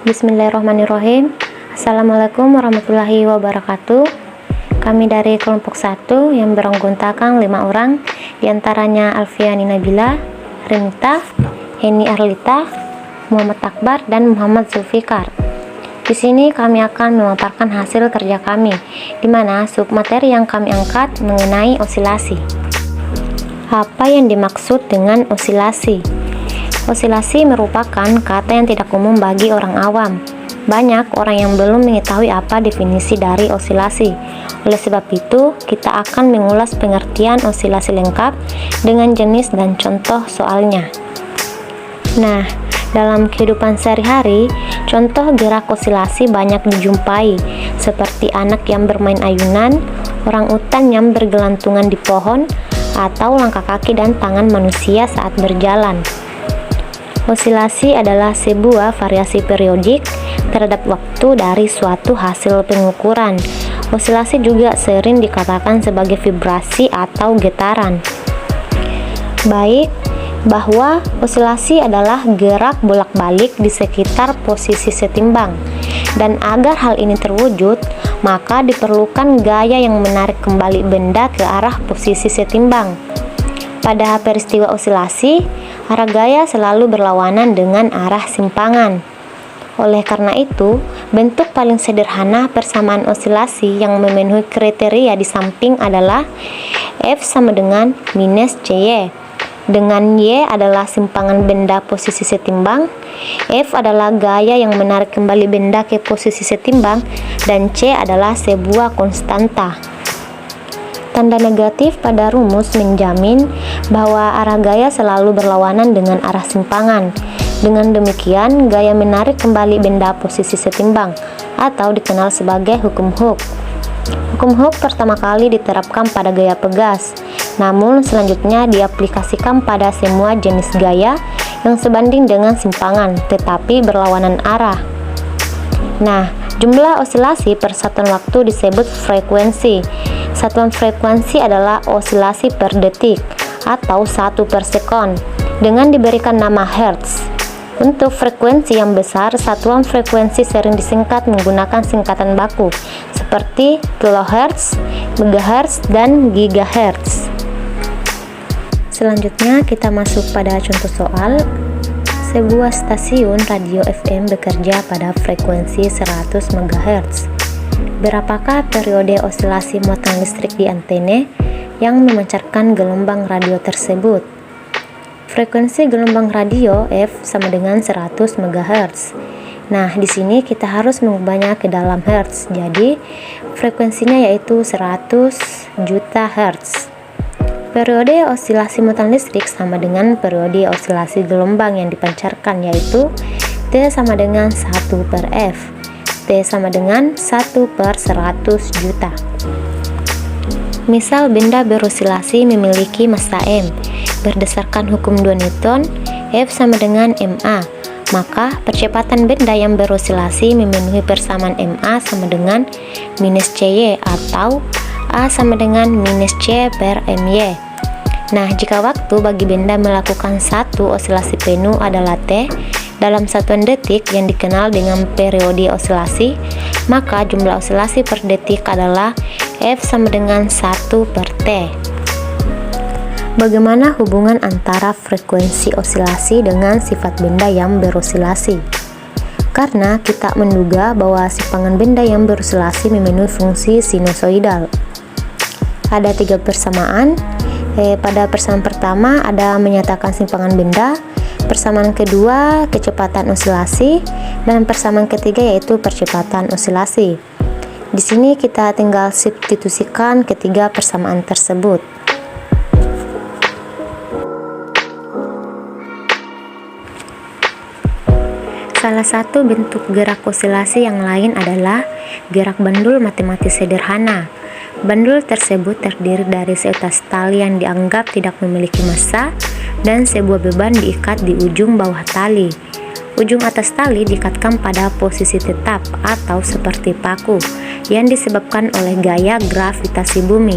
Bismillahirrahmanirrahim. Assalamualaikum warahmatullahi wabarakatuh. Kami dari kelompok 1 yang beranggotakan 5 orang, diantaranya Alfiani Nabila, Renita, Heni Arlita, Muhammad Akbar, dan Muhammad Zulfikar. Di sini kami akan memaparkan hasil kerja kami, di mana submateri yang kami angkat mengenai osilasi. Apa yang dimaksud dengan osilasi? Osilasi merupakan kata yang tidak umum bagi orang awam. Banyak orang yang belum mengetahui apa definisi dari osilasi. Oleh sebab itu, kita akan mengulas pengertian osilasi lengkap dengan jenis dan contoh soalnya. Nah, dalam kehidupan sehari-hari, contoh gerak osilasi banyak dijumpai, seperti anak yang bermain ayunan, orang utan yang bergelantungan di pohon, atau langkah kaki dan tangan manusia saat berjalan. Osilasi adalah sebuah variasi periodik terhadap waktu dari suatu hasil pengukuran. Osilasi juga sering dikatakan sebagai vibrasi atau getaran. Baik, bahwa osilasi adalah gerak bolak-balik di sekitar posisi setimbang. Dan agar hal ini terwujud, maka diperlukan gaya yang menarik kembali benda ke arah posisi setimbang. Pada peristiwa osilasi, arah gaya selalu berlawanan dengan arah simpangan. Oleh karena itu, bentuk paling sederhana persamaan osilasi yang memenuhi kriteria di samping adalah F sama dengan minus CY. Dengan Y adalah simpangan benda posisi setimbang, F adalah gaya yang menarik kembali benda ke posisi setimbang, dan C adalah sebuah konstanta. Tanda negatif pada rumus menjamin bahwa arah gaya selalu berlawanan dengan arah simpangan. Dengan demikian, gaya menarik kembali benda posisi setimbang atau dikenal sebagai hukum Hooke. Hukum Hooke pertama kali diterapkan pada gaya pegas, namun selanjutnya diaplikasikan pada semua jenis gaya yang sebanding dengan simpangan tetapi berlawanan arah. Nah, jumlah osilasi per satuan waktu disebut frekuensi. Satuan frekuensi adalah osilasi per detik atau 1 per sekon dengan diberikan nama Hertz. Untuk frekuensi yang besar, satuan frekuensi sering disingkat menggunakan singkatan baku seperti kilohertz, megahertz, dan gigahertz. Selanjutnya kita masuk pada contoh soal. Sebuah stasiun radio FM bekerja pada frekuensi 100 MHz. Berapakah periode osilasi muatan listrik di antena yang memancarkan gelombang radio tersebut? Frekuensi gelombang radio F sama dengan 100 MHz. Nah, di sini kita harus mengubahnya ke dalam hertz. Jadi, frekuensinya yaitu 100 juta hertz. Periode osilasi muatan listrik sama dengan periode osilasi gelombang yang dipancarkan, yaitu T sama dengan 1 per F. T sama dengan 1 per 100 juta. Misal benda berosilasi memiliki massa M. Berdasarkan hukum 2 Newton, F sama dengan MA. Maka percepatan benda yang berosilasi memenuhi persamaan MA sama dengan minus CY atau A sama dengan minus C per MY. Nah, jika waktu bagi benda melakukan satu osilasi penuh adalah T dalam satuan detik yang dikenal dengan periode osilasi, maka jumlah osilasi per detik adalah F sama dengan 1 per T. Bagaimana hubungan antara frekuensi osilasi dengan sifat benda yang berosilasi? Karena kita menduga bahwa simpangan benda yang berosilasi memenuhi fungsi sinusoidal. Ada 3 persamaan. Pada persamaan pertama ada menyatakan simpangan benda, persamaan kedua kecepatan osilasi, dan persamaan ketiga yaitu percepatan osilasi. Di sini kita tinggal substitusikan ketiga persamaan tersebut. Salah satu bentuk gerak osilasi yang lain adalah gerak bandul matematis sederhana. Bandul tersebut terdiri dari seutas tali yang dianggap tidak memiliki massa dan sebuah beban diikat di ujung bawah tali. Ujung atas tali diikatkan pada posisi tetap atau seperti paku yang disebabkan oleh gaya gravitasi bumi.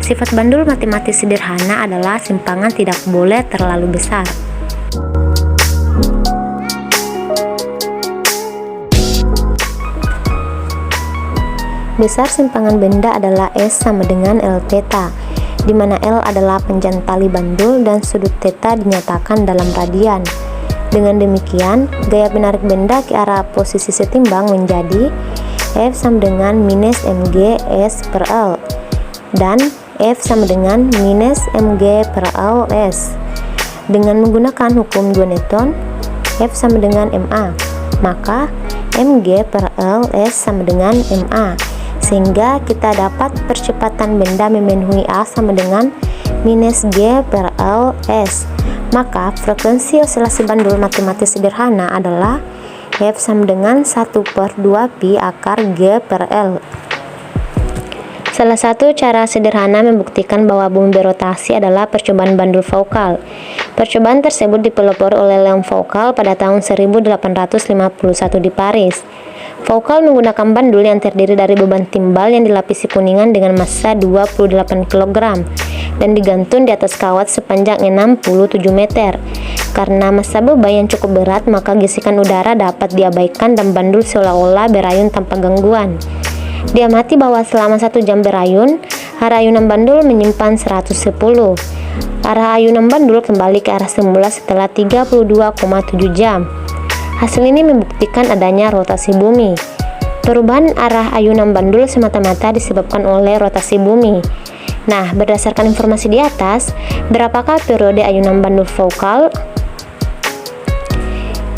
Sifat bandul matematis sederhana adalah simpangan tidak boleh terlalu besar. Besar simpangan benda adalah S sama dengan L theta, di mana L adalah panjang tali bandul dan sudut theta dinyatakan dalam radian. Dengan demikian, gaya penarik benda ke arah posisi setimbang menjadi F sama dengan minus mg S per L dan F sama dengan minus mg per L S. Dengan menggunakan hukum 2 Newton, F sama dengan ma, maka mg per L S sama dengan ma, sehingga kita dapat percepatan benda memenuhi A sama dengan minus g per L S. Maka frekuensi osilasi bandul matematis sederhana adalah F sama dengan 1/2 pi akar G per L. Salah satu cara sederhana membuktikan bahwa bumi berotasi adalah percobaan bandul vokal. Percobaan tersebut dipelopori oleh Leon Foucault pada tahun 1851 di Paris. Foucault menggunakan bandul yang terdiri dari beban timbal yang dilapisi kuningan dengan massa 28 kg dan digantung di atas kawat sepanjang 67 meter. Karena massa beban yang cukup berat, maka gesekan udara dapat diabaikan dan bandul seolah-olah berayun tanpa gangguan. Diamati bahwa selama 1 jam berayun, arah ayunan bandul menyimpan 110. Arah ayunan bandul kembali ke arah semula setelah 32,7 jam. Hasil ini membuktikan adanya rotasi bumi. Perubahan arah ayunan bandul semata-mata disebabkan oleh rotasi bumi. Nah, berdasarkan informasi di atas, berapakah periode ayunan bandul vokal?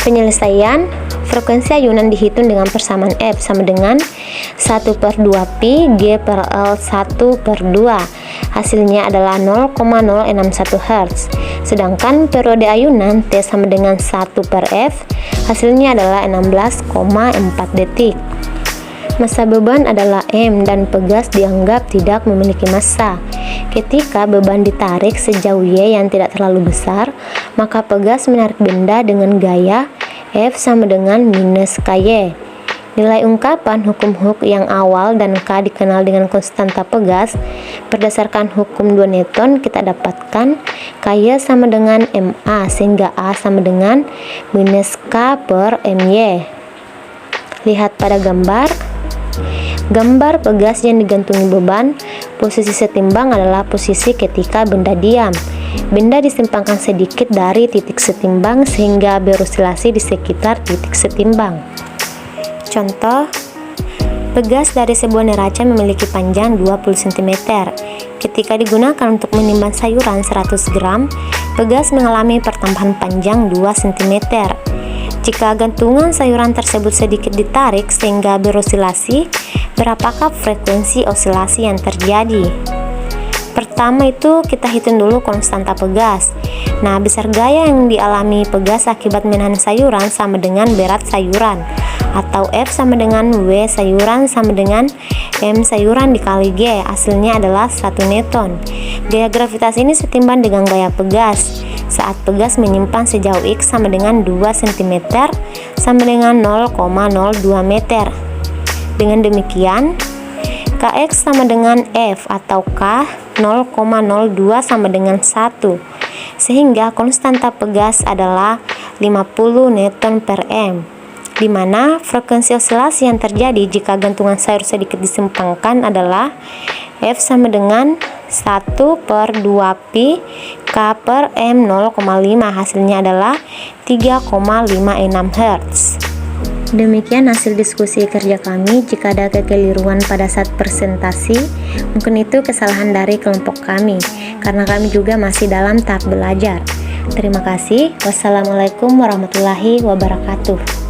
Penyelesaian, frekuensi ayunan dihitung dengan persamaan F sama dengan 1/2 pi G per L 1/2. Hasilnya adalah 0,061 Hz. Sedangkan periode ayunan T sama dengan 1/F, hasilnya adalah 16,4 detik. Massa beban adalah M dan pegas dianggap tidak memiliki massa. Ketika beban ditarik sejauh Y yang tidak terlalu besar, maka pegas menarik benda dengan gaya F sama dengan minus KY. Nilai ungkapan hukum Hooke yang awal dan K dikenal dengan konstanta pegas. Berdasarkan hukum 2 Newton, kita dapatkan KY sama dengan MA, sehingga A sama dengan minus K per MY. Lihat pada gambar pegas yang digantungi beban. Posisi setimbang adalah posisi ketika benda diam. Benda disimpangkan sedikit dari titik setimbang sehingga berosilasi di sekitar titik setimbang. Contoh, pegas dari sebuah neraca memiliki panjang 20 cm. Ketika digunakan untuk menimbang sayuran 100 gram, pegas mengalami pertambahan panjang 2 cm. Jika gantungan sayuran tersebut sedikit ditarik sehingga berosilasi, berapakah frekuensi osilasi yang terjadi? Pertama itu kita hitung dulu konstanta pegas. Nah, besar gaya yang dialami pegas akibat menahan sayuran sama dengan berat sayuran, atau F sama dengan W sayuran sama dengan M sayuran dikali G. Hasilnya adalah 1 Newton. Gaya gravitasi ini setimbang dengan gaya pegas saat pegas menyimpan sejauh X sama dengan 2 cm sama dengan 0,02 meter. Dengan demikian, Kx sama dengan F atau K 0,02 sama dengan 1, sehingga konstanta pegas adalah 50 Newton per M, di mana frekuensi osilasi yang terjadi jika gantungan sayur sedikit disimpangkan adalah F sama dengan 1/2 pi K per M 0,5. Hasilnya adalah 3,56 Hz. Demikian hasil diskusi kerja kami. Jika ada kekeliruan pada saat presentasi, mungkin itu kesalahan dari kelompok kami, karena kami juga masih dalam tahap belajar. Terima kasih. Wassalamualaikum warahmatullahi wabarakatuh.